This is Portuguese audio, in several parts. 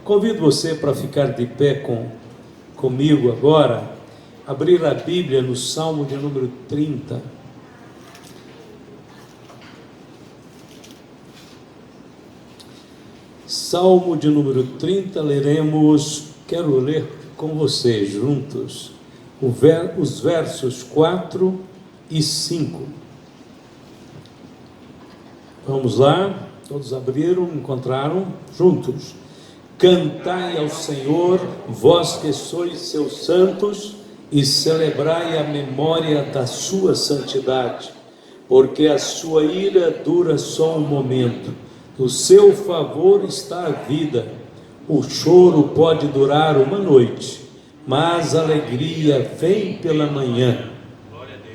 Convido você para ficar de pé comigo agora, abrir a Bíblia no Salmo de número 30. Salmo de número 30, quero ler com vocês juntos, os versos 4 e 5. Vamos lá, todos abriram, encontraram? Juntos. Cantai ao Senhor, vós que sois seus santos, e celebrai a memória da sua santidade, porque a sua ira dura só um momento, no seu favor está a vida. O choro pode durar uma noite, mas a alegria vem pela manhã.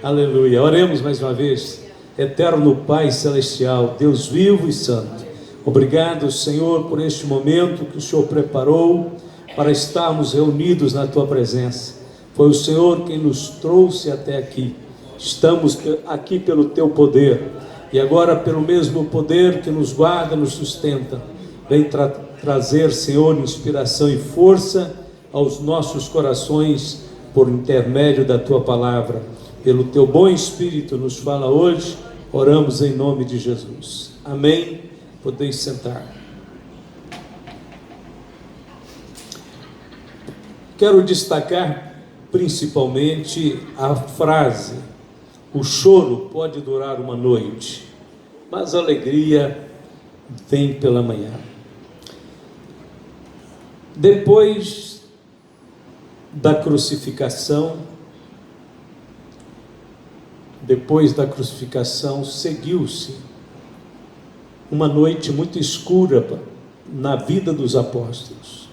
Aleluia. Oremos mais uma vez. Eterno Pai Celestial, Deus vivo e santo, obrigado, Senhor, por este momento que o Senhor preparou para estarmos reunidos na Tua presença. Foi o Senhor quem nos trouxe até aqui. Estamos aqui pelo Teu poder, e agora pelo mesmo poder que nos guarda, nos sustenta, vem trazer, Senhor, inspiração e força aos nossos corações por intermédio da Tua palavra. Pelo Teu bom Espírito nos fala hoje, oramos em nome de Jesus. Amém. Podeis sentar. Quero destacar principalmente a frase: o choro pode durar uma noite, mas a alegria vem pela manhã. Depois da crucificação, seguiu-se uma noite muito escura na vida dos apóstolos,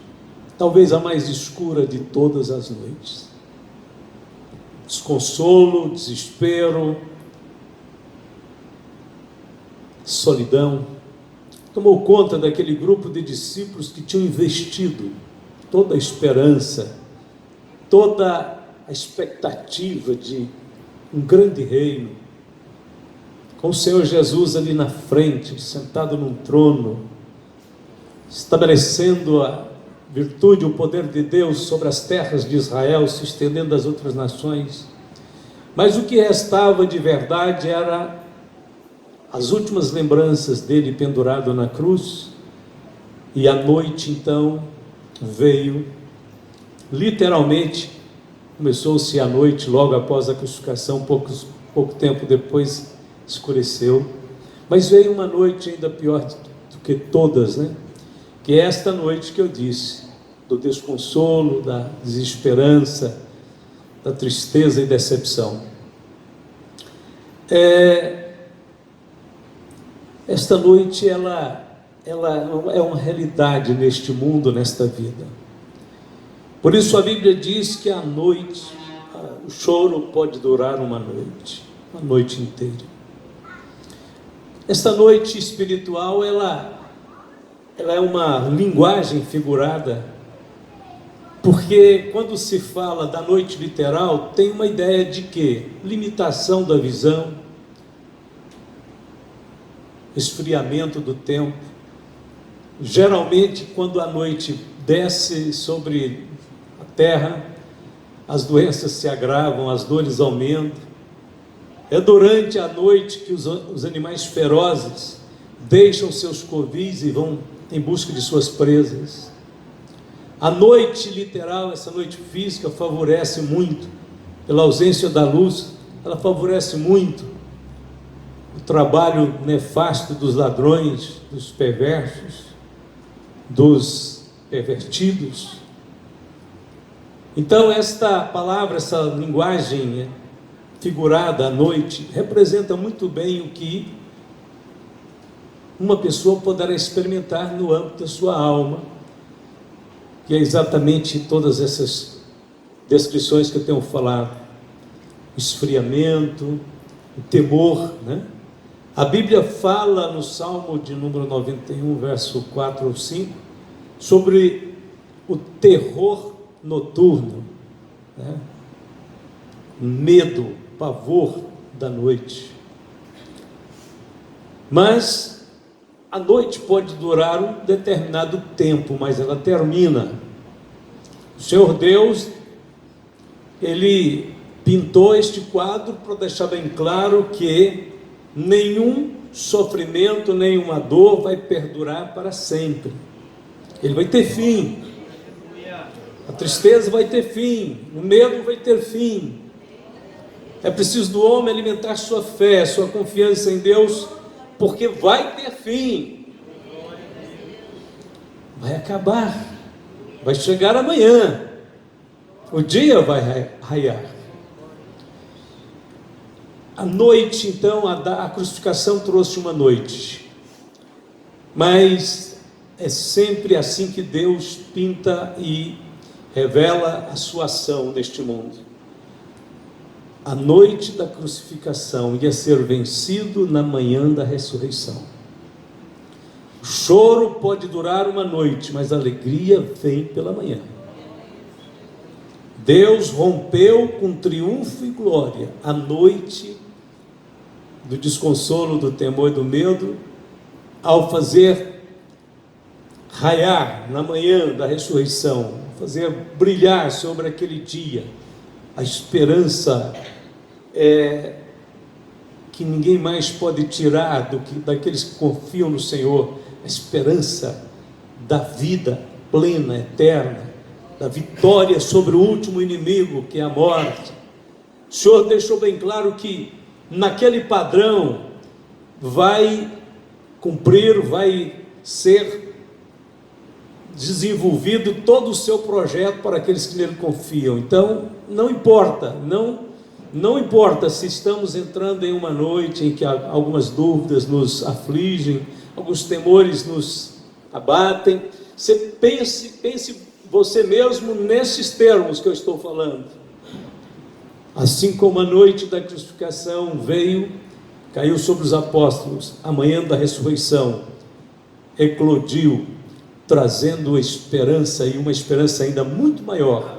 talvez a mais escura de todas as noites. Desconsolo, desespero, solidão tomou conta daquele grupo de discípulos que tinham investido toda a esperança, toda a expectativa de um grande reino, com o Senhor Jesus ali na frente, sentado num trono, estabelecendo a virtude, o poder de Deus sobre as terras de Israel, se estendendo às outras nações. Mas o que restava de verdade era as últimas lembranças dele pendurado na cruz. E a noite então veio, literalmente, começou-se a noite logo após a crucificação, pouco tempo depois escureceu, mas veio uma noite ainda pior do que todas, né? Que é esta noite que eu disse, do desconsolo, da desesperança, da tristeza e decepção. Esta noite ela é uma realidade neste mundo, nesta vida. Por isso a Bíblia diz que a noite, o choro pode durar uma noite inteira. Esta noite espiritual, ela é uma linguagem figurada, porque quando se fala da noite literal, tem uma ideia de quê? Limitação da visão, esfriamento do tempo. Geralmente, quando a noite desce sobre a terra, as doenças se agravam, as dores aumentam. É durante a noite que os animais ferozes deixam seus covis e vão em busca de suas presas. A noite literal, essa noite física, favorece muito, pela ausência da luz, ela favorece muito o trabalho nefasto dos ladrões, dos perversos, dos pervertidos. Então esta palavra, essa linguagem figurada à noite, representa muito bem o que uma pessoa poderá experimentar no âmbito da sua alma, que é exatamente todas essas descrições que eu tenho falado: esfriamento, o temor, né? A Bíblia fala no Salmo de número 91, verso 4 ou 5, sobre o terror noturno, né? Medo, pavor da noite. Mas A noite pode durar um determinado tempo, mas ela termina. O Senhor Deus, Ele pintou este quadro para deixar bem claro que nenhum sofrimento, nenhuma dor vai perdurar para sempre. Ele vai ter fim. A tristeza vai ter fim, o medo vai ter fim. É preciso do homem alimentar sua fé, sua confiança em Deus, porque vai ter fim. Vai acabar, vai chegar amanhã, o dia vai raiar. A noite, então, a crucificação trouxe uma noite, mas é sempre assim que Deus pinta e revela a sua ação neste mundo. A noite da crucificação ia ser vencido na manhã da ressurreição. O choro pode durar uma noite, mas a alegria vem pela manhã. Deus rompeu com triunfo e glória a noite do desconsolo, do temor e do medo, ao fazer raiar na manhã da ressurreição, fazer brilhar sobre aquele dia a esperança que ninguém mais pode tirar daqueles que confiam no Senhor, a esperança da vida plena, eterna, da vitória sobre o último inimigo, que é a morte. O Senhor deixou bem claro que naquele padrão vai cumprir, vai ser desenvolvido todo o seu projeto para aqueles que nele confiam. Então, não importa se estamos entrando em uma noite em que algumas dúvidas nos afligem, alguns temores nos abatem. Você pense você mesmo nesses termos que eu estou falando. Assim como a noite da crucificação caiu sobre os apóstolos, a manhã da ressurreição eclodiu, trazendo esperança, e uma esperança ainda muito maior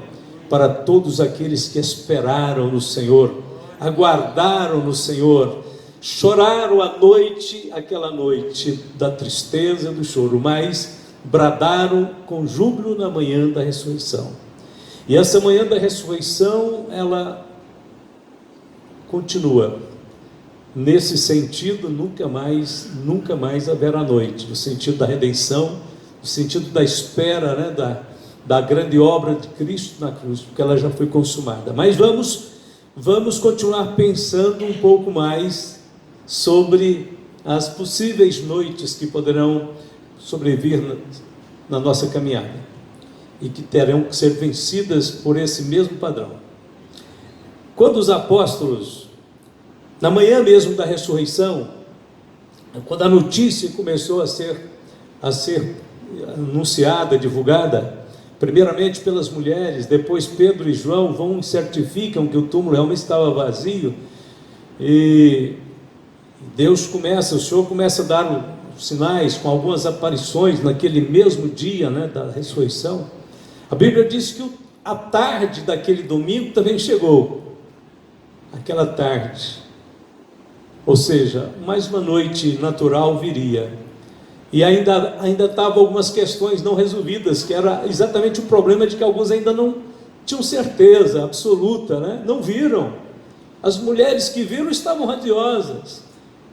para todos aqueles que esperaram no Senhor, aguardaram no Senhor, choraram a noite, aquela noite da tristeza e do choro, mas bradaram com júbilo na manhã da ressurreição. E essa manhã da ressurreição, ela continua. Nesse sentido, nunca mais haverá noite, no sentido da redenção, no sentido da espera, né, da grande obra de Cristo na cruz, porque ela já foi consumada. Mas vamos continuar pensando um pouco mais sobre as possíveis noites que poderão sobrevir na nossa caminhada e que terão que ser vencidas por esse mesmo padrão. Quando os apóstolos, na manhã mesmo da ressurreição, quando a notícia começou a ser anunciada, divulgada, primeiramente pelas mulheres, depois Pedro e João vão e certificam que o túmulo realmente estava vazio, e o Senhor começa a dar sinais com algumas aparições naquele mesmo dia, né, da ressurreição. A Bíblia diz que a tarde daquele domingo também chegou, aquela tarde, ou seja, mais uma noite natural viria, e ainda estavam algumas questões não resolvidas, que era exatamente o problema de que alguns ainda não tinham certeza absoluta, né? Não viram. As mulheres que viram estavam radiosas.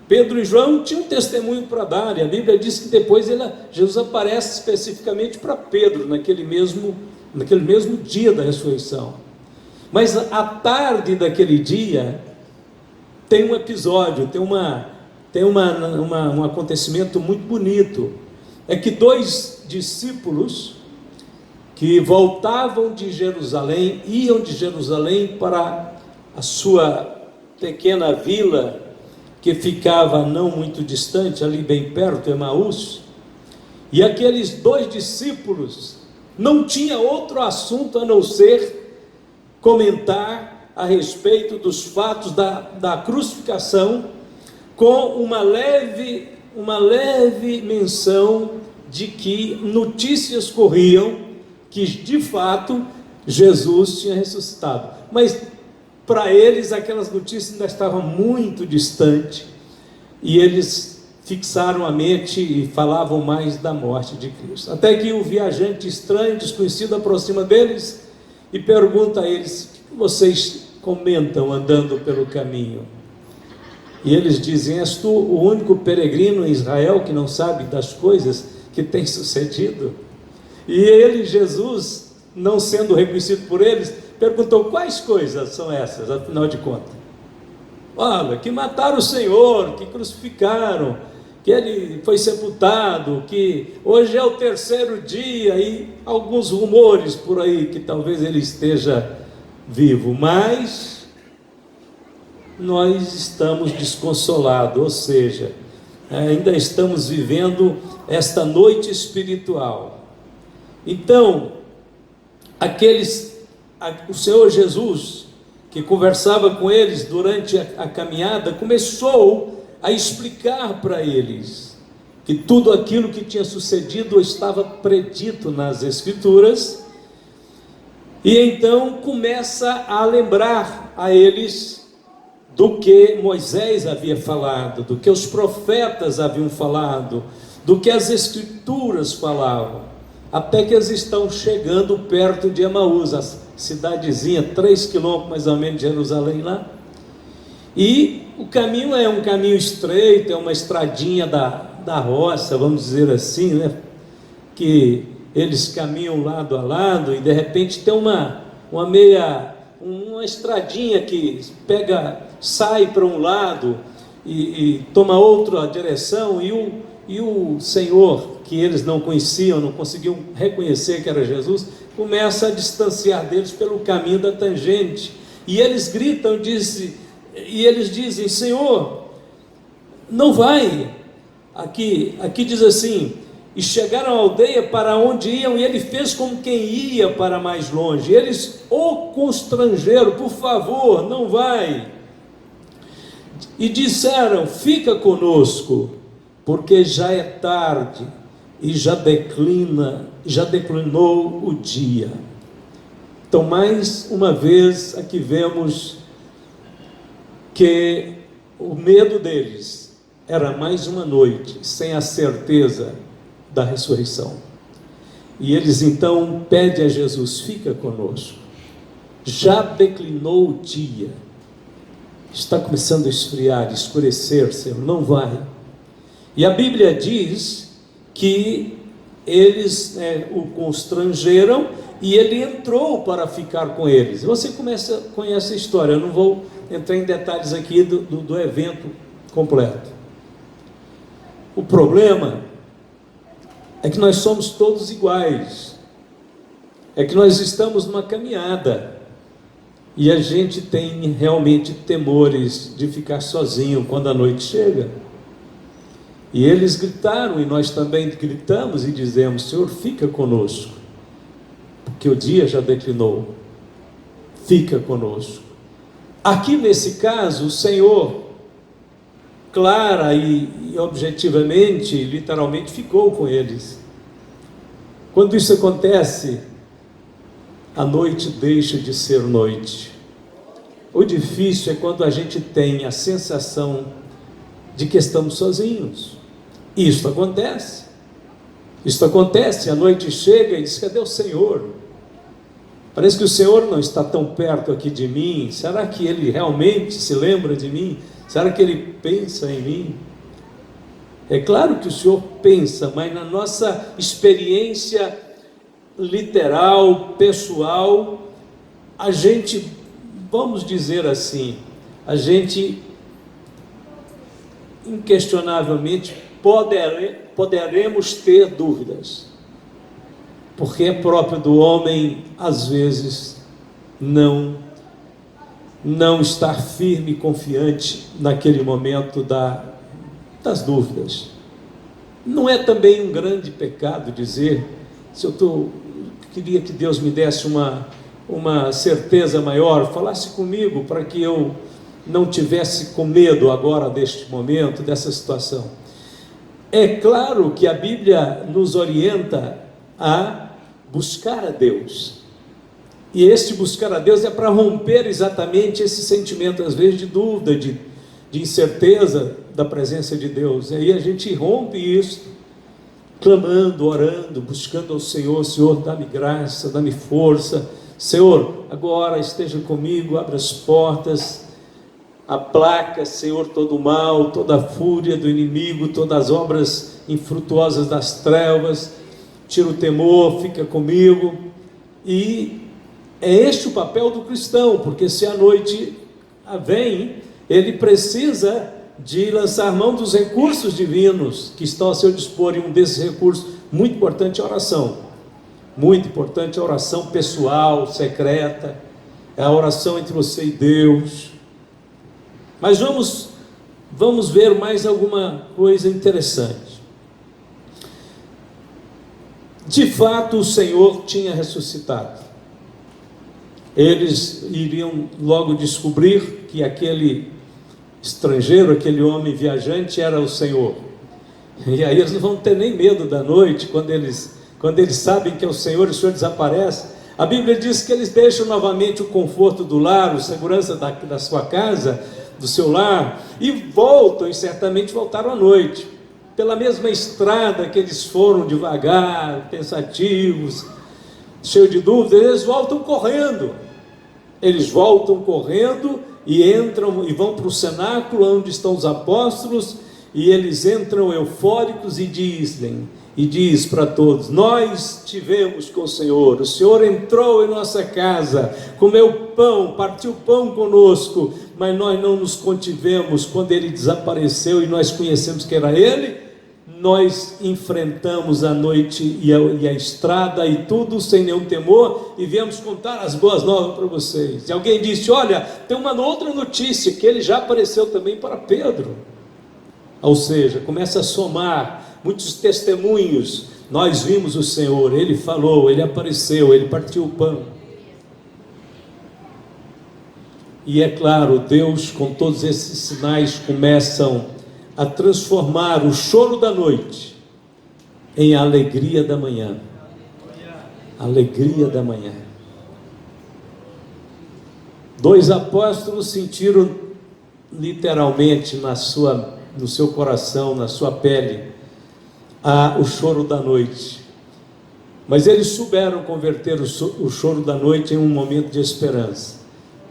Pedro e João tinham um testemunho para dar, e a Bíblia diz que depois Jesus aparece especificamente para Pedro, naquele mesmo dia da ressurreição. Mas à tarde daquele dia, tem um episódio, tem um acontecimento muito bonito. É que 2 discípulos que voltavam de Jerusalém, iam de Jerusalém para a sua pequena vila, que ficava não muito distante, ali bem perto, Emaús, e aqueles 2 discípulos não tinham outro assunto a não ser comentar a respeito dos fatos da crucificação, com uma leve menção de que notícias corriam que de fato Jesus tinha ressuscitado, mas para eles aquelas notícias ainda estavam muito distantes, e eles fixaram a mente e falavam mais da morte de Cristo. Até que um viajante estranho, desconhecido, aproxima deles e pergunta a eles: o que vocês comentam andando pelo caminho? E eles dizem: és tu o único peregrino em Israel que não sabe das coisas que têm sucedido? E ele, Jesus, não sendo reconhecido por eles, perguntou: quais coisas são essas, afinal de contas? Olha, que mataram o Senhor, que crucificaram, que ele foi sepultado, que hoje é o terceiro dia, e alguns rumores por aí que talvez ele esteja vivo, mas nós estamos desconsolados, ou seja, ainda estamos vivendo esta noite espiritual. Então, o Senhor Jesus, que conversava com eles durante a caminhada, começou a explicar para eles que tudo aquilo que tinha sucedido estava predito nas Escrituras, e então começa a lembrar a eles do que Moisés havia falado, do que os profetas haviam falado, do que as Escrituras falavam, até que eles estão chegando perto de Emaús, a cidadezinha, 3 quilômetros mais ou menos de Jerusalém lá, e o caminho é um caminho estreito, é uma estradinha da roça, vamos dizer assim, né? Que eles caminham lado a lado, e de repente tem uma estradinha que sai para um lado e toma outra direção, e o Senhor, que eles não conheciam, não conseguiam reconhecer que era Jesus, começa a distanciar deles pelo caminho da tangente, e eles gritam, e eles dizem: Senhor, não vai. Aqui diz assim: e chegaram à aldeia para onde iam, e ele fez como quem ia para mais longe. Eles o constrangeram: por favor, não vai. E disseram: fica conosco, porque já é tarde e já declinou o dia. Então, mais uma vez, aqui vemos que o medo deles era mais uma noite sem a certeza da ressurreição. E eles então pedem a Jesus: fica conosco, já declinou o dia, está começando a esfriar, escurecer, Senhor, não vai. E a Bíblia diz que eles o constrangeram, e ele entrou para ficar com eles. Você conhece a história, eu não vou entrar em detalhes aqui do evento completo. O problema é que nós somos todos iguais, é que nós estamos numa caminhada, e a gente tem realmente temores de ficar sozinho quando a noite chega. E eles gritaram, e nós também gritamos e dizemos: Senhor, fica conosco, porque o dia já declinou, fica conosco. Aqui nesse caso, o Senhor, clara e objetivamente, literalmente, ficou com eles. Quando isso acontece, a noite deixa de ser noite. O difícil é quando a gente tem a sensação de que estamos sozinhos. Isso acontece, a noite chega e diz: cadê o Senhor? Parece que o Senhor não está tão perto aqui de mim. Será que Ele realmente se lembra de mim? Será que Ele pensa em mim? É claro que o Senhor pensa, mas na nossa experiência literal, pessoal, a gente, vamos dizer assim, a gente inquestionavelmente poderemos ter dúvidas, porque é próprio do homem, às vezes, não estar firme e confiante naquele momento das dúvidas. Não é também um grande pecado dizer: se queria que Deus me desse uma certeza maior, falasse comigo para que eu não tivesse com medo agora deste momento, dessa situação. É claro que a Bíblia nos orienta a buscar a Deus, e este buscar a Deus é para romper exatamente esse sentimento, às vezes, de dúvida, de incerteza da presença de Deus. E aí a gente rompe isso, clamando, orando, buscando ao Senhor: Senhor, dá-me graça, dá-me força. Senhor, agora esteja comigo, abre as portas, aplaca, Senhor, todo o mal, toda a fúria do inimigo, todas as obras infrutuosas das trevas. Tira o temor, fica comigo. E é este o papel do cristão, porque se a noite vem, ele precisa de lançar mão dos recursos divinos que estão a seu dispor, e um desses recursos muito importante é a oração. Muito importante a oração pessoal, secreta, é a oração entre você e Deus. Mas vamos ver mais alguma coisa interessante. De fato, o Senhor tinha ressuscitado. Eles iriam logo descobrir que aquele estrangeiro, aquele homem viajante era o Senhor. E aí eles não vão ter nem medo da noite, quando eles sabem que é o Senhor, e o Senhor desaparece. A Bíblia diz que eles deixam novamente o conforto do lar, a segurança da sua casa, do seu lar, e voltam, e certamente voltaram à noite, pela mesma estrada que eles foram devagar, pensativos, cheios de dúvidas. Eles voltam correndo. Eles voltam correndo e entram e vão para o cenáculo onde estão os apóstolos, e eles entram eufóricos e diz para todos: nós tivemos com o Senhor entrou em nossa casa, comeu pão, partiu pão conosco, mas nós não nos contivemos quando ele desapareceu e nós conhecemos que era ele. Nós enfrentamos a noite e a estrada e tudo sem nenhum temor, e viemos contar as boas novas para vocês. E alguém disse: olha, tem uma outra notícia, que ele já apareceu também para Pedro. Ou seja, começa a somar muitos testemunhos. Nós vimos o Senhor, ele falou, ele apareceu, ele partiu o pão. E é claro, Deus, com todos esses sinais, começam a transformar o choro da noite em alegria da manhã. Alegria da manhã. 2 apóstolos sentiram literalmente no seu coração, na sua pele, o choro da noite. Mas eles souberam converter o choro da noite em um momento de esperança.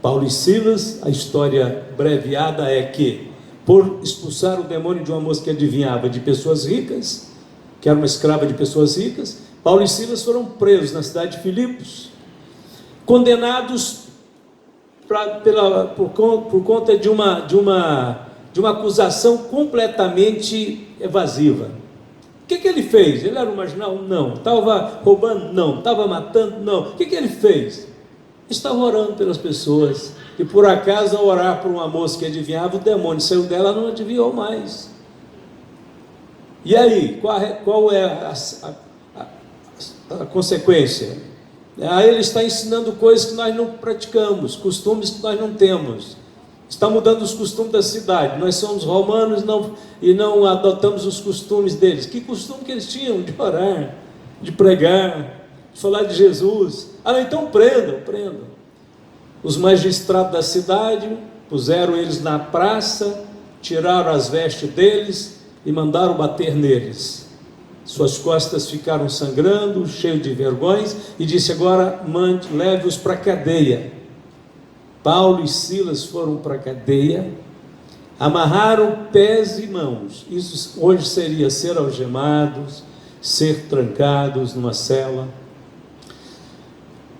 Paulo e Silas, a história breviada é que, por expulsar o demônio de uma moça que adivinhava de pessoas ricas, que era uma escrava de pessoas ricas, Paulo e Silas foram presos na cidade de Filipos, condenados por conta de uma acusação completamente evasiva. O que ele fez? Ele era um marginal? Não. Estava roubando? Não. Estava matando? Não. O que ele fez? Estava orando pelas pessoas. E por acaso, ao orar por uma moça que adivinhava, o demônio saiu dela, não adivinhou mais. E aí, qual é a consequência? Aí ele está ensinando coisas que nós não praticamos, costumes que nós não temos. Está mudando os costumes da cidade. Nós somos romanos e não adotamos os costumes deles. Que costume que eles tinham? De orar, de pregar, de falar de Jesus. Então prendam. Os magistrados da cidade puseram eles na praça, tiraram as vestes deles e mandaram bater neles. Suas costas ficaram sangrando, cheio de vergonhas, e disse: agora leve-os para a cadeia. Paulo e Silas foram para a cadeia, amarraram pés e mãos. Isso hoje seria ser algemados, ser trancados numa cela.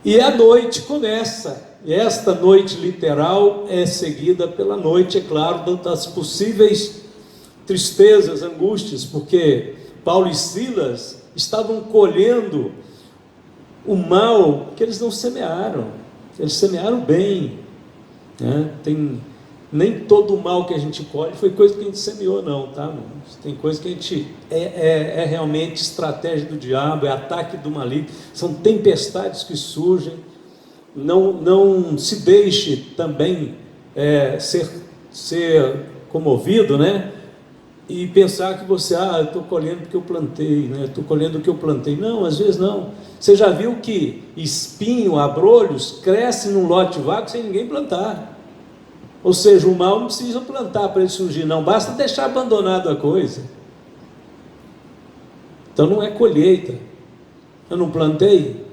E a noite começa. E esta noite literal é seguida pela noite, é claro, das possíveis tristezas, angústias, porque Paulo e Silas estavam colhendo o mal que eles não semearam. Eles semearam bem, né? Nem todo o mal que a gente colhe foi coisa que a gente semeou, não, tá? Tem coisa que a gente é realmente estratégia do diabo, é ataque do maligno, são tempestades que surgem. Não se deixe também ser comovido, né? E pensar que você, eu estou colhendo porque eu plantei, né? Estou colhendo o que eu plantei. Não, às vezes não. Você já viu que espinho, abrolhos, cresce num lote vago sem ninguém plantar. Ou seja, o mal não precisa plantar para ele surgir, não, basta deixar abandonado a coisa. Então não é colheita. Eu não plantei,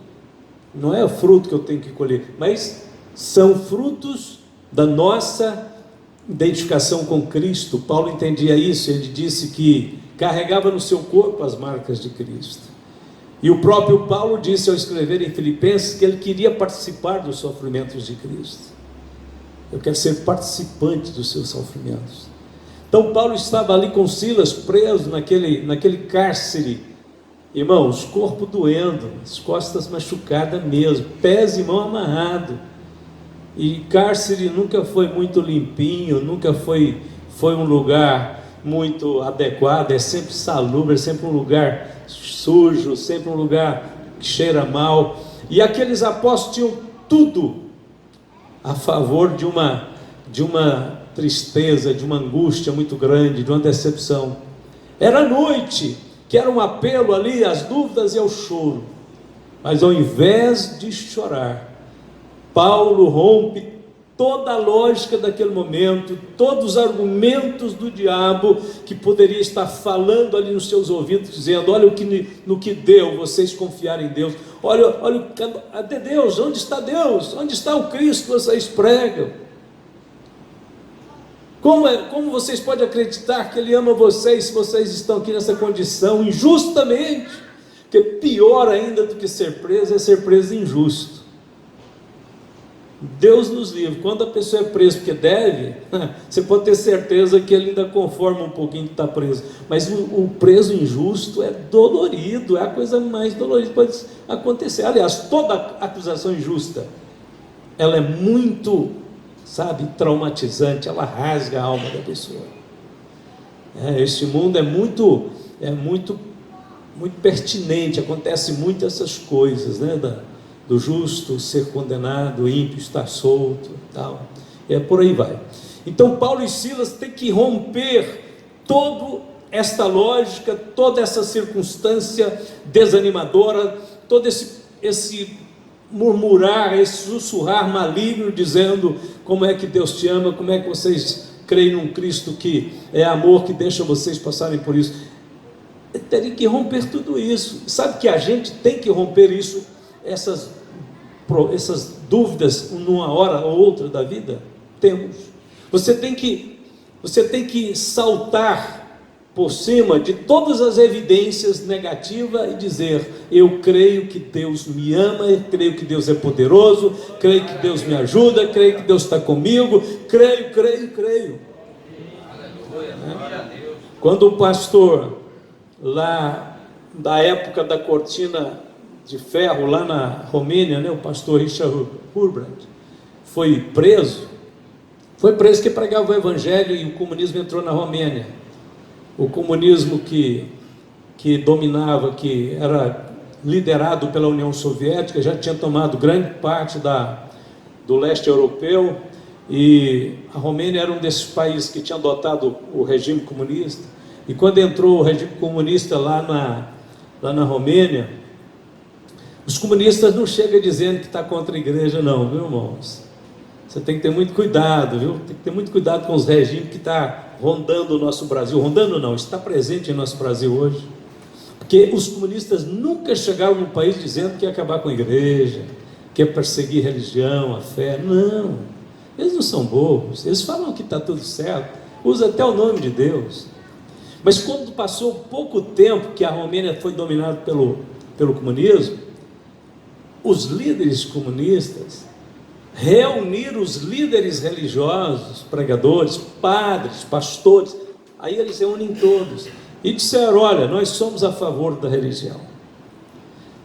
não é o fruto que eu tenho que colher, mas são frutos da nossa identificação com Cristo. Paulo entendia isso, ele disse que carregava no seu corpo as marcas de Cristo. E o próprio Paulo disse ao escrever em Filipenses que ele queria participar dos sofrimentos de Cristo. Eu quero ser participante dos seus sofrimentos. Então Paulo estava ali com Silas preso naquele cárcere, irmãos, corpo doendo, as costas machucadas mesmo, pés e mão amarrado. E cárcere nunca foi muito limpinho, nunca foi um lugar muito adequado, é sempre salubre, é sempre um lugar sujo, sempre um lugar que cheira mal. E aqueles apóstolos tinham tudo a favor de uma tristeza, de uma angústia muito grande, de uma decepção. Era noite, que era um apelo ali às dúvidas e ao choro. Mas ao invés de chorar, Paulo rompe toda a lógica daquele momento, todos os argumentos do diabo que poderia estar falando ali nos seus ouvidos, dizendo: olha no que deu vocês confiarem em Deus, olha, cadê Deus? Onde está Deus? Onde está o Cristo que vocês pregam? Como vocês podem acreditar que Ele ama vocês se vocês estão aqui nessa condição injustamente? Porque pior ainda do que ser preso é ser preso injusto. Deus nos livre. Quando a pessoa é presa porque deve, você pode ter certeza que ele ainda conforma um pouquinho de estar preso. Mas o preso injusto é dolorido, é a coisa mais dolorida que pode acontecer. Aliás, toda acusação injusta, ela é muito, traumatizante, ela rasga a alma da pessoa. Este mundo é muito pertinente, acontece muito essas coisas, do justo ser condenado, o ímpio estar solto, tal. Por aí vai. Então Paulo e Silas têm que romper toda esta lógica, toda essa circunstância desanimadora, todo esse murmurar, esse sussurrar maligno, dizendo: como é que Deus te ama, como é que vocês creem num Cristo que é amor, que deixa vocês passarem por isso. Teria que romper tudo isso. Sabe que a gente tem que romper isso, essas dúvidas numa hora ou outra da vida? Temos. Você tem que saltar por cima de todas as evidências negativas e dizer: eu creio que Deus me ama, eu creio que Deus é poderoso, creio que Deus me ajuda, creio que Deus está comigo, creio. Quando o pastor lá da época da cortina de ferro lá na Romênia, o pastor Richard Hurbrand foi preso que pregava o evangelho, e o comunismo entrou na Romênia. O comunismo que dominava, que era liderado pela União Soviética, já tinha tomado grande parte do leste europeu, e a Romênia era um desses países que tinha adotado o regime comunista. E quando entrou o regime comunista lá na Romênia, os comunistas não chegam dizendo que está contra a igreja, não, viu, irmãos? Você tem que ter muito cuidado, viu? Tem que ter muito cuidado com os regimes que estão rondando o nosso Brasil. Rondando não, está presente em nosso Brasil hoje. Porque os comunistas nunca chegaram no país dizendo que ia acabar com a igreja, que ia perseguir a religião, a fé. Não, eles não são bobos. Eles falam que está tudo certo, usa até o nome de Deus. Mas quando passou pouco tempo que a Romênia foi dominada pelo comunismo, os líderes comunistas reuniram os líderes religiosos, pregadores, padres, pastores. Aí eles reúnem todos e disseram: olha, nós somos a favor da religião,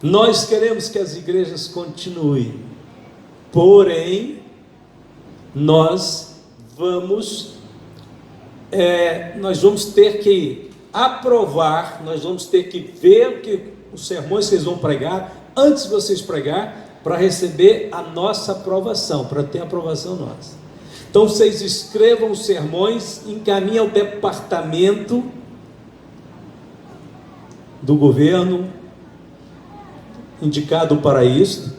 nós queremos que as igrejas continuem, porém nós vamos ter que aprovar, nós vamos ter que ver que os sermões que eles vão pregar, antes de vocês pregar, para receber a nossa aprovação, para ter a aprovação nossa. Então vocês escrevam os sermões, encaminhem ao departamento do governo indicado para isso,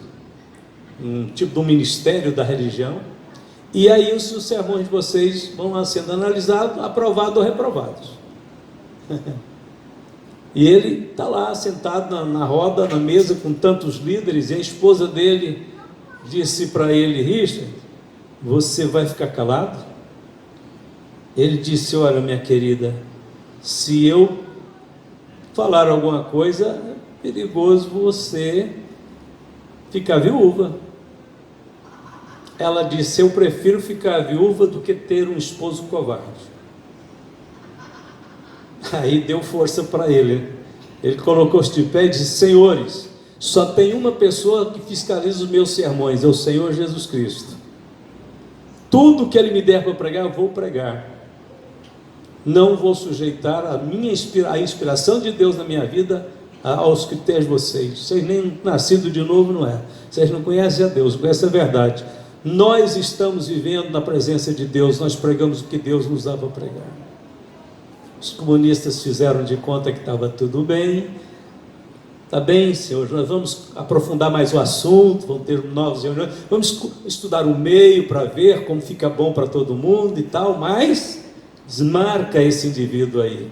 um tipo do ministério da religião, E aí os sermões de vocês vão lá sendo analisados, aprovados ou reprovados. E ele está lá sentado na roda, na mesa com tantos líderes, e a esposa dele disse para ele: Richard, você vai ficar calado? Ele disse: olha, minha querida, se eu falar alguma coisa, é perigoso você ficar viúva. Ela disse: eu prefiro ficar viúva do que ter um esposo covarde. Aí deu força para ele. Ele colocou-se de pé e disse: senhores, só tem uma pessoa que fiscaliza os meus sermões, é o Senhor Jesus Cristo. Tudo que Ele me der para pregar, eu vou pregar. Não vou sujeitar a inspiração de Deus na minha vida aos critérios de vocês. Vocês nem nascidos de novo, não é? Vocês não conhecem a Deus, não conhecem a verdade. Nós estamos vivendo na presença de Deus, nós pregamos o que Deus nos dá para pregar. Os comunistas fizeram de conta que estava tudo bem. Está bem, senhor, nós vamos aprofundar mais o assunto, vamos ter novas reuniões, vamos estudar o meio para ver como fica bom para todo mundo e tal, mas desmarca esse indivíduo aí.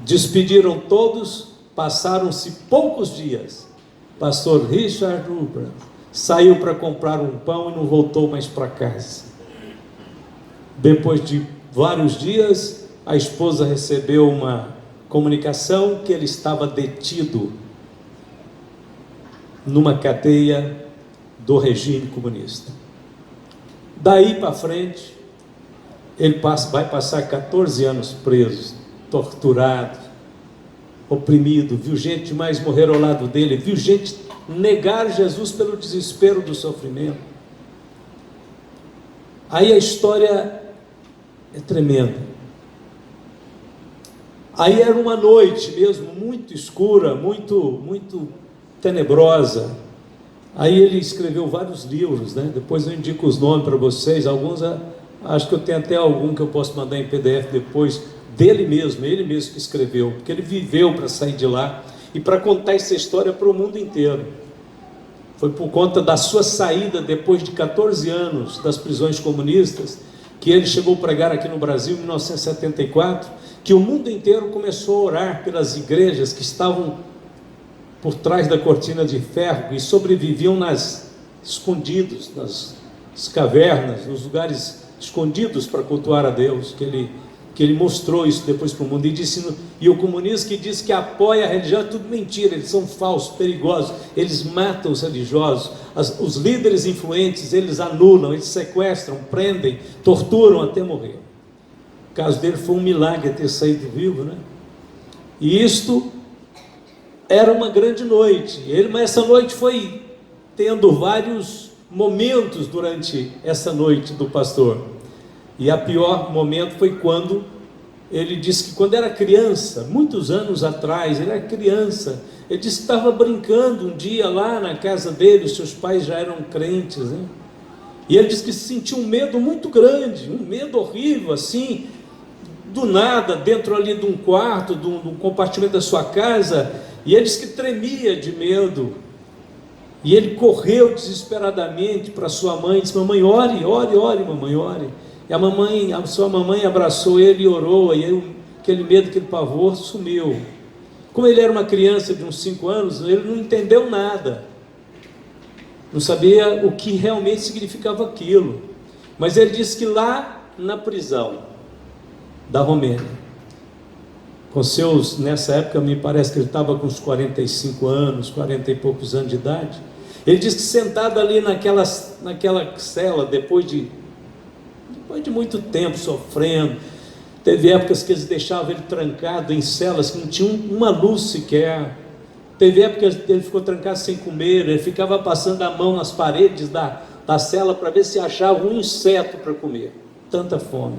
Despediram todos, passaram-se poucos dias. Pastor Richard Rubin saiu para comprar um pão e não voltou mais para casa. Depois de vários dias, a esposa recebeu uma comunicação que ele estava detido numa cadeia do regime comunista. Daí para frente, ele vai passar 14 anos preso, torturado, oprimido, viu gente demais morrer ao lado dele, viu gente negar Jesus pelo desespero do sofrimento. Aí a história é tremenda. Aí era uma noite mesmo, muito escura, muito tenebrosa. Aí ele escreveu vários livros, né? Depois eu indico os nomes para vocês. Alguns, acho que eu tenho até algum que eu posso mandar em PDF depois, dele mesmo, ele mesmo que escreveu, porque ele viveu para sair de lá e para contar essa história para o mundo inteiro. Foi por conta da sua saída, depois de 14 anos das prisões comunistas, que ele chegou a pregar aqui no Brasil em 1974, que o mundo inteiro começou a orar pelas igrejas que estavam por trás da cortina de ferro e sobreviviam escondidos, nas cavernas, nos lugares escondidos para cultuar a Deus, que ele mostrou isso depois para o mundo, e o comunismo que diz que apoia a religião é tudo mentira, eles são falsos, perigosos, eles matam os religiosos, os líderes influentes, eles anulam, eles sequestram, prendem, torturam até morrer. O caso dele foi um milagre ter saído vivo, né? E isto era uma grande noite, mas essa noite foi tendo vários momentos durante essa noite do pastor. E o pior momento foi quando ele disse que quando era criança, muitos anos atrás, ele era criança, ele disse que estava brincando um dia lá na casa dele, os seus pais já eram crentes, né? E ele disse que sentiu um medo muito grande, um medo horrível, assim, do nada, dentro ali de um quarto, de um compartimento da sua casa, e ele disse que tremia de medo. E ele correu desesperadamente para sua mãe, disse: mamãe, ore, ore, ore, mamãe, ore. E a sua mamãe abraçou ele e orou, e aí, aquele medo, aquele pavor sumiu. Como ele era uma criança de uns 5 anos, ele não entendeu nada, não sabia o que realmente significava aquilo, mas ele disse que lá na prisão da Romênia, nessa época me parece que ele estava com uns 45 anos, 40 e poucos anos de idade, ele disse que sentado ali naquela cela, depois de muito tempo sofrendo, teve épocas que eles deixavam ele trancado em celas que não tinha uma luz sequer, teve épocas que ele ficou trancado sem comer, ele ficava passando a mão nas paredes da cela para ver se achava um inseto para comer, tanta fome.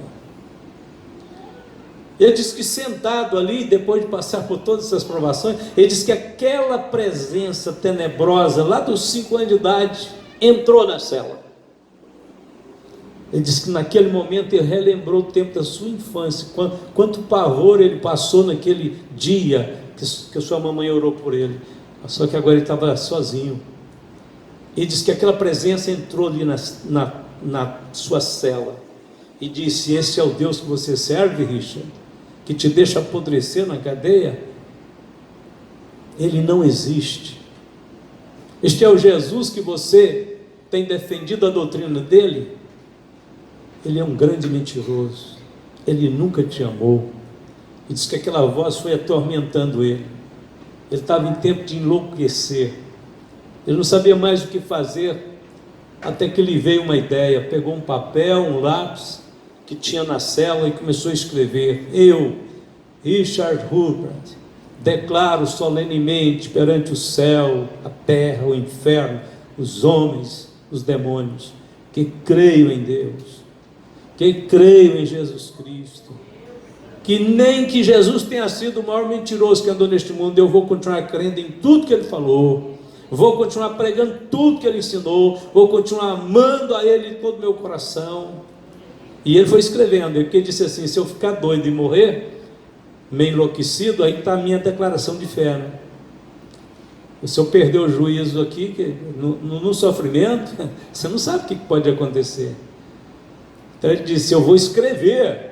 Ele disse que sentado ali, depois de passar por todas essas provações, ele disse que aquela presença tenebrosa, lá dos 5 anos de idade, entrou na cela. Ele disse que naquele momento ele relembrou o tempo da sua infância, quanto pavor ele passou naquele dia que a sua mamãe orou por ele, só que agora ele estava sozinho. Ele disse que aquela presença entrou ali na sua cela e disse: esse é o Deus que você serve, Richard, que te deixa apodrecer na cadeia? Ele não existe. Este é o Jesus que você tem defendido a doutrina dele? Ele é um grande mentiroso. Ele nunca te amou. E diz que aquela voz foi atormentando ele. Ele estava em tempo de enlouquecer. Ele não sabia mais o que fazer, até que lhe veio uma ideia. Pegou um papel, um lápis que tinha na cela e começou a escrever: eu, Richard Hurbradt, declaro solenemente perante o céu, a terra, o inferno, os homens, os demônios, que creio em Deus, que creio em Jesus Cristo, que nem que Jesus tenha sido o maior mentiroso que andou neste mundo, eu vou continuar crendo em tudo que ele falou, vou continuar pregando tudo que ele ensinou, vou continuar amando a ele de todo o meu coração. E ele foi escrevendo, porque ele disse assim: se eu ficar doido e morrer, meio enlouquecido, aí está a minha declaração de fé, né? Se eu perder o juízo aqui, no sofrimento, você não sabe o que pode acontecer. Então ele disse: eu vou escrever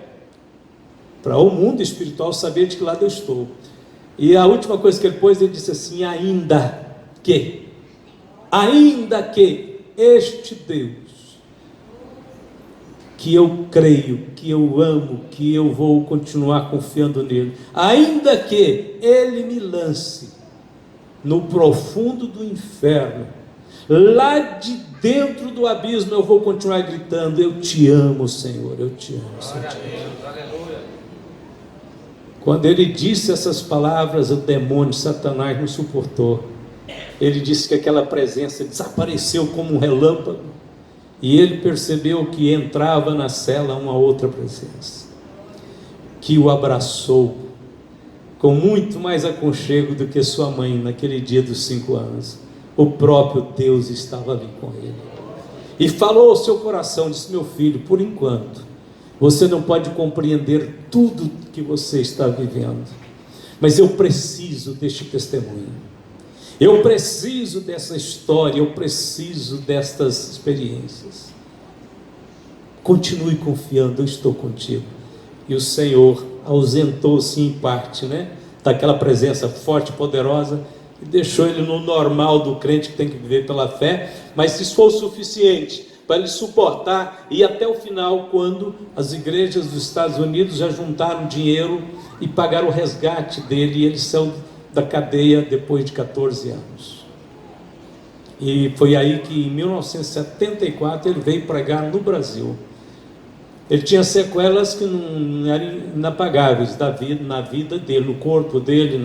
para o mundo espiritual saber de que lado eu estou. E a última coisa que ele pôs, ele disse assim: ainda que este Deus, que eu creio, que eu amo, que eu vou continuar confiando nele, ainda que ele me lance no profundo do inferno, lá de dentro do abismo, eu vou continuar gritando: eu te amo, Senhor, eu te amo, Senhor. Quando ele disse essas palavras, o demônio, Satanás, não suportou. Ele disse que aquela presença desapareceu como um relâmpago, e ele percebeu que entrava na cela uma outra presença, que o abraçou com muito mais aconchego do que sua mãe naquele dia dos 5 anos. O próprio Deus estava ali com ele e falou ao seu coração, disse: meu filho, por enquanto você não pode compreender tudo que você está vivendo, mas eu preciso deste testemunho, eu preciso dessa história, eu preciso destas experiências. Continue confiando, eu estou contigo. E o Senhor ausentou-se em parte, né, daquela presença forte, poderosa, e deixou ele no normal do crente que tem que viver pela fé. Mas isso foi o suficiente para ele suportar e ir até o final, quando as igrejas dos Estados Unidos já juntaram dinheiro e pagaram o resgate dele, e ele saiu da cadeia depois de 14 anos. E foi aí que em 1974 ele veio pregar no Brasil. Ele tinha sequelas que não eram inapagáveis na vida dele, no corpo dele,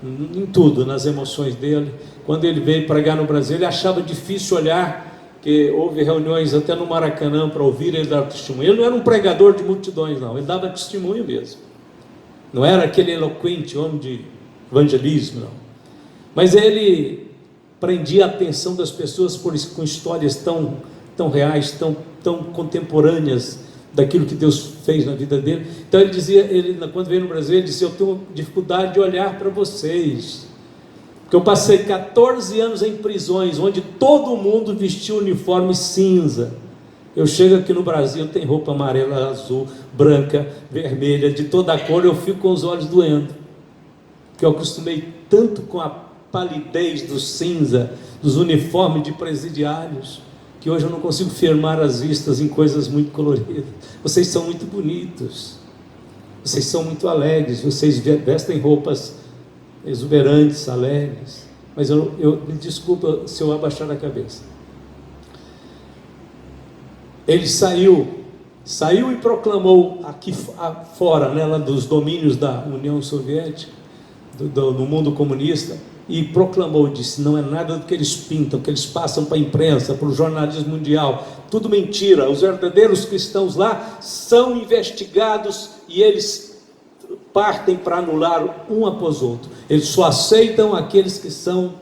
em tudo, nas emoções dele. Quando ele veio pregar no Brasil, ele achava difícil olhar, que houve reuniões até no Maracanã para ouvir ele dar testemunho. Ele não era um pregador de multidões, não, ele dava testemunho mesmo. Não era aquele eloquente homem de evangelismo, não. Mas ele prendia a atenção das pessoas com histórias tão reais, tão contemporâneas daquilo que Deus fez na vida dele. Então ele dizia, quando veio no Brasil, ele disse: eu tenho dificuldade de olhar para vocês, porque eu passei 14 anos em prisões, onde todo mundo vestia uniforme cinza. Eu chego aqui no Brasil, tem roupa amarela, azul, branca, vermelha, de toda a cor, eu fico com os olhos doendo, porque eu acostumei tanto com a palidez do cinza, dos uniformes de presidiários, que hoje eu não consigo firmar as vistas em coisas muito coloridas. Vocês são muito bonitos, vocês são muito alegres, vocês vestem roupas exuberantes, alegres, mas me desculpa se eu abaixar a cabeça. Ele saiu e proclamou aqui fora, né, lá dos domínios da União Soviética, no mundo comunista, e proclamou, disse: não é nada do que eles pintam, que eles passam para a imprensa, para o jornalismo mundial, tudo mentira. Os verdadeiros cristãos lá são investigados e eles partem para anular um após outro. Eles só aceitam aqueles que são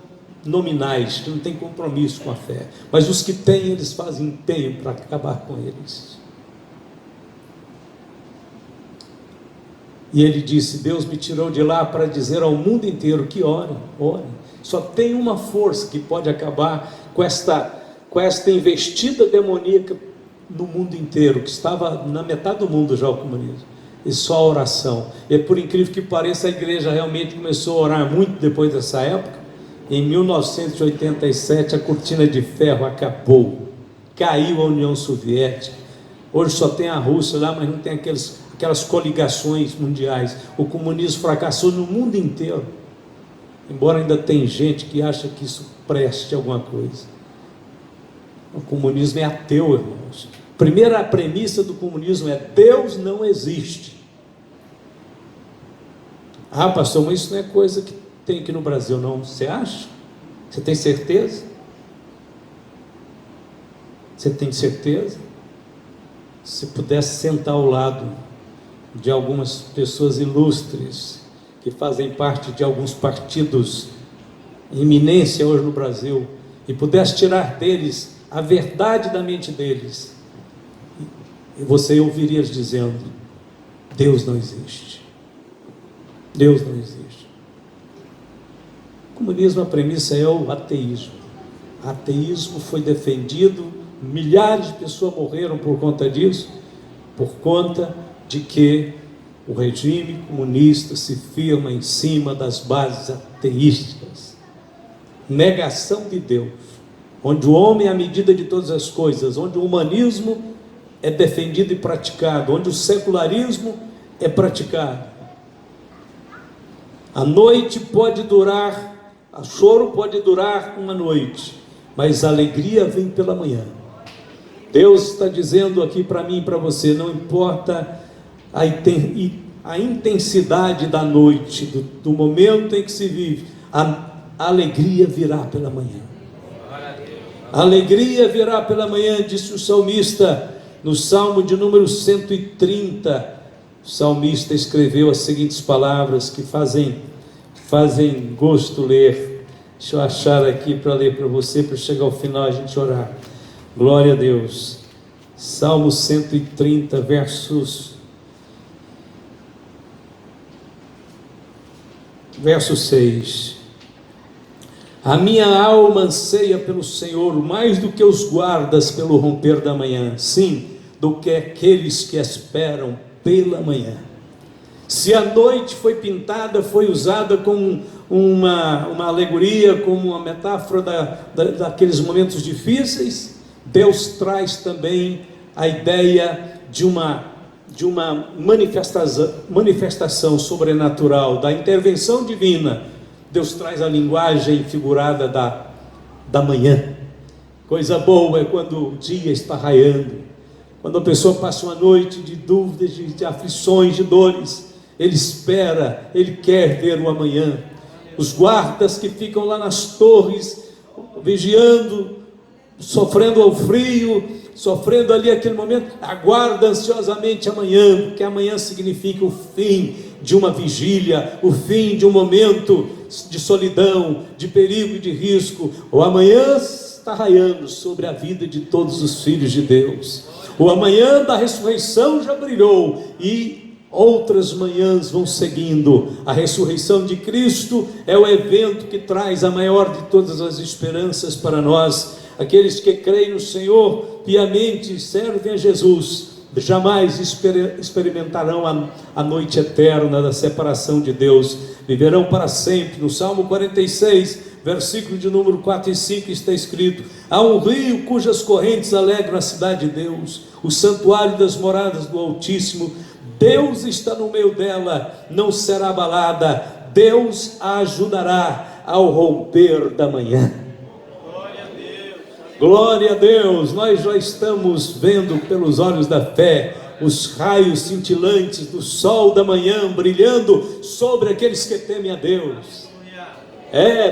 nominais, que não têm compromisso com a fé, mas os que têm, eles fazem empenho para acabar com eles. E ele disse: Deus me tirou de lá para dizer ao mundo inteiro que orem. Só tem uma força que pode acabar com com esta investida demoníaca no mundo inteiro, que estava na metade do mundo já o comunismo, e só a oração. E por incrível que pareça, a igreja realmente começou a orar muito depois dessa época. Em 1987 a cortina de ferro acabou, caiu a União Soviética. Hoje só tem a Rússia lá, mas não tem aquelas coligações mundiais. O comunismo fracassou no mundo inteiro, embora ainda tem gente que acha que isso preste alguma coisa. O comunismo é ateu, irmãos. Primeira premissa do comunismo é: Deus não existe. Ah, pastor, mas isso não é coisa que tem aqui no Brasil, não. Você acha? Você tem certeza? Você tem certeza? Se pudesse sentar ao lado de algumas pessoas ilustres que fazem parte de alguns partidos em eminência hoje no Brasil, e pudesse tirar deles a verdade da mente deles, e você ouviria eles dizendo: Deus não existe. Deus não existe. O comunismo, a premissa é o ateísmo. O ateísmo foi defendido, milhares de pessoas morreram por conta disso, por conta de que o regime comunista se firma em cima das bases ateísticas. Negação de Deus, onde o homem é a medida de todas as coisas, onde o humanismo é defendido e praticado, onde o secularismo é praticado. A noite pode durar, o choro pode durar uma noite, mas a alegria vem pela manhã. Deus está dizendo aqui para mim e para você: não importa a intensidade da noite, do momento em que se vive, a alegria virá pela manhã. A alegria virá pela manhã, disse o salmista no Salmo de número 130. O salmista escreveu as seguintes palavras que fazem gosto ler. Deixa eu achar aqui para ler para você, para chegar ao final a gente orar. Glória a Deus. Salmo 130, verso 6. A minha alma anseia pelo Senhor mais do que os guardas pelo romper da manhã, sim, do que aqueles que esperam pela manhã. Se a noite foi pintada, foi usada como uma alegoria, como uma metáfora daqueles momentos difíceis, Deus traz também a ideia de uma manifestação sobrenatural, da intervenção divina. Deus traz a linguagem figurada da manhã. Coisa boa é quando o dia está raiando, quando a pessoa passa uma noite de dúvidas, de aflições, de dores. Ele espera, ele quer ver o amanhã. Os guardas que ficam lá nas torres, vigiando, sofrendo ao frio, sofrendo ali aquele momento, aguarda ansiosamente amanhã, porque amanhã significa o fim de uma vigília, o fim de um momento de solidão, de perigo e de risco. O amanhã está raiando sobre a vida de todos os filhos de Deus. O amanhã da ressurreição já brilhou e outras manhãs vão seguindo. A ressurreição de Cristo é o evento que traz a maior de todas as esperanças para nós. Aqueles que creem no Senhor piamente e servem a Jesus jamais experimentarão a noite eterna da separação de Deus, viverão para sempre. No Salmo 46, versículo de número 4 e 5 está escrito: há um rio cujas correntes alegram a cidade de Deus, o santuário das moradas do Altíssimo. Deus está no meio dela, não será abalada. Deus a ajudará ao romper da manhã. Glória a Deus. Nós já estamos vendo pelos olhos da fé os raios cintilantes do sol da manhã brilhando sobre aqueles que temem a Deus.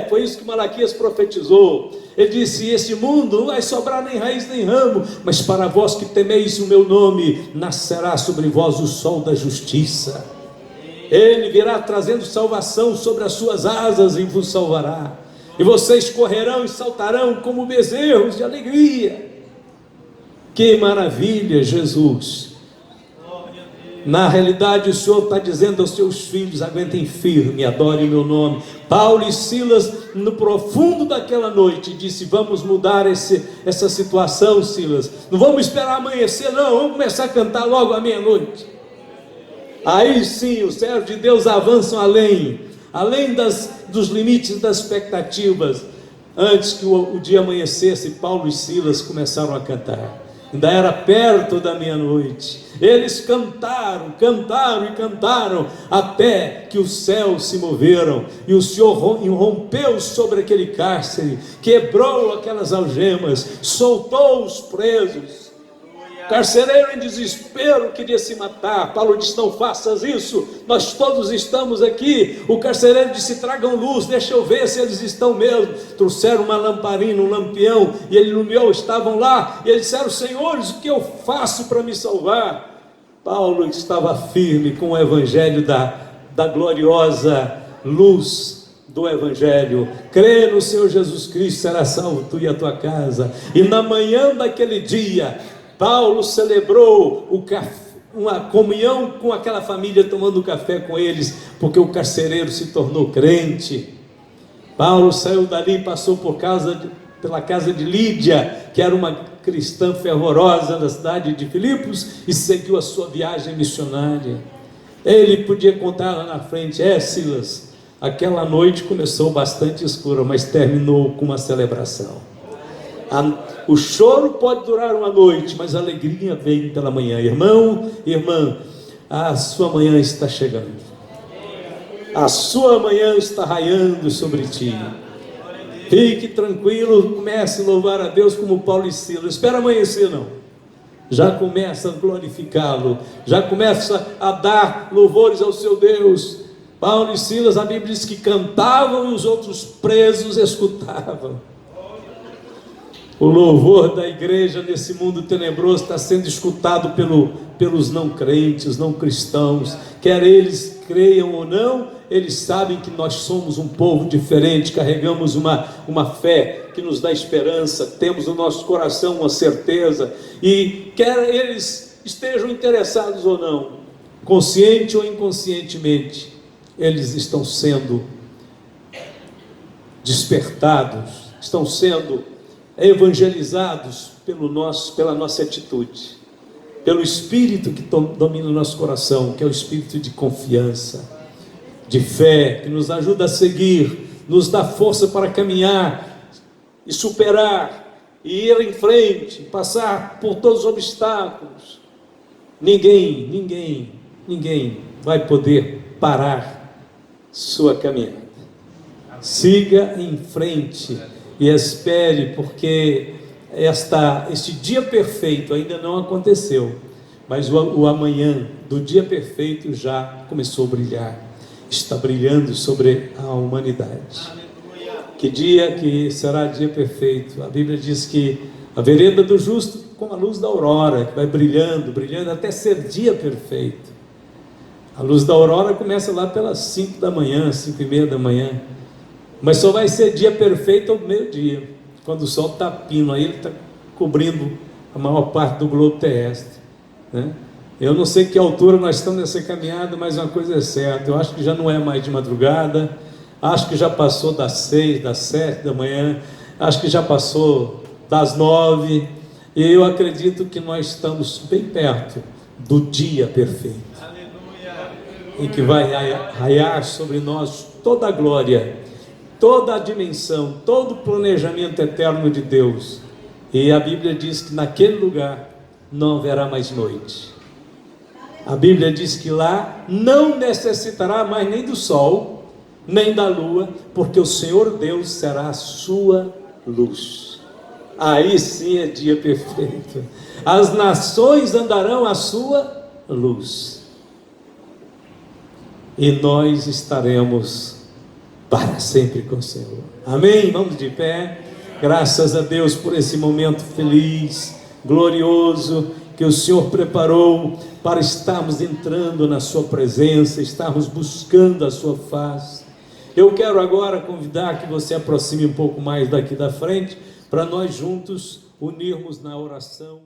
Foi isso que Malaquias profetizou. Ele disse: este mundo não vai sobrar nem raiz nem ramo, mas para vós que temeis o meu nome, nascerá sobre vós o sol da justiça. Ele virá trazendo salvação sobre as suas asas e vos salvará. E vocês correrão e saltarão como bezerros de alegria. Que maravilha, Jesus! Na realidade, o Senhor está dizendo aos seus filhos: aguentem firme, adorem o meu nome. Paulo e Silas, no profundo daquela noite, disse: vamos mudar essa situação, Silas. Não vamos esperar amanhecer, não. Vamos começar a cantar logo à meia-noite. Aí sim, os servos de Deus avançam além dos limites das expectativas. Antes que o dia amanhecesse, Paulo e Silas começaram a cantar. Ainda era perto da meia-noite. Eles cantaram e cantaram, até que os céus se moveram, e o Senhor rompeu sobre aquele cárcere, quebrou aquelas algemas, soltou os presos. O carcereiro em desespero queria se matar. Paulo disse: não faças isso, nós todos estamos aqui. O carcereiro disse: tragam luz, deixa eu ver se eles estão mesmo. Trouxeram uma lamparina, um lampião, e ele iluminou, estavam lá, e eles disseram: senhores, o que eu faço para me salvar? Paulo estava firme com o evangelho da gloriosa luz do evangelho. Crê no Senhor Jesus Cristo, será salvo tu e a tua casa. E na manhã daquele dia, Paulo celebrou uma comunhão com aquela família, tomando café com eles, porque o carcereiro se tornou crente. Paulo saiu dali e passou pela casa de Lídia, que era uma cristã fervorosa da cidade de Filipos, e seguiu a sua viagem missionária. Ele podia contar lá na frente: Silas, aquela noite começou bastante escura, mas terminou com uma celebração. O choro pode durar uma noite, mas a alegria vem pela manhã. Irmão, irmã, a sua manhã está chegando. A sua manhã está raiando sobre ti. Fique tranquilo, comece a louvar a Deus como Paulo e Silas. Espera amanhecer não. Já começa a glorificá-lo, já começa a dar louvores ao seu Deus. Paulo e Silas, a Bíblia diz que cantavam e os outros presos escutavam. O louvor da igreja nesse mundo tenebroso está sendo escutado pelos não crentes, não cristãos. Quer eles creiam ou não, eles sabem que nós somos um povo diferente, carregamos uma fé que nos dá esperança, temos no nosso coração uma certeza. E quer eles estejam interessados ou não, consciente ou inconscientemente, eles estão sendo despertados, estão sendo evangelizados pela nossa atitude, pelo Espírito que domina o nosso coração, que é o Espírito de confiança, de fé, que nos ajuda a seguir, nos dá força para caminhar e superar, e ir em frente, passar por todos os obstáculos. Ninguém vai poder parar sua caminhada. Siga em frente e espere, porque este dia perfeito ainda não aconteceu, mas o amanhã do dia perfeito já começou a brilhar, está brilhando sobre a humanidade. Que dia que será dia perfeito? A Bíblia diz que a vereda do justo como a luz da aurora, que vai brilhando até ser dia perfeito. A luz da aurora começa lá pelas 5 da manhã, 5:30 da manhã, mas só vai ser dia perfeito ao meio-dia, quando o sol está pino, aí ele está cobrindo a maior parte do globo terrestre, né? Eu não sei que altura nós estamos nessa caminhada, mas uma coisa é certa: eu acho que já não é mais de madrugada, acho que já passou das 6, das 7 da manhã, acho que já passou das 9, e eu acredito que nós estamos bem perto do dia perfeito, em que vai raiar sobre nós toda a glória, toda a dimensão, todo o planejamento eterno de Deus. E a Bíblia diz que naquele lugar não haverá mais noite. A Bíblia diz que lá não necessitará mais nem do sol, nem da lua, porque o Senhor Deus será a sua luz. Aí sim é dia perfeito. As nações andarão à sua luz, e nós estaremos para sempre com o Senhor. Amém? Vamos de pé. Graças a Deus por esse momento feliz, glorioso, que o Senhor preparou para estarmos entrando na sua presença, estarmos buscando a sua face. Eu quero agora convidar que você aproxime um pouco mais daqui da frente, para nós juntos unirmos na oração.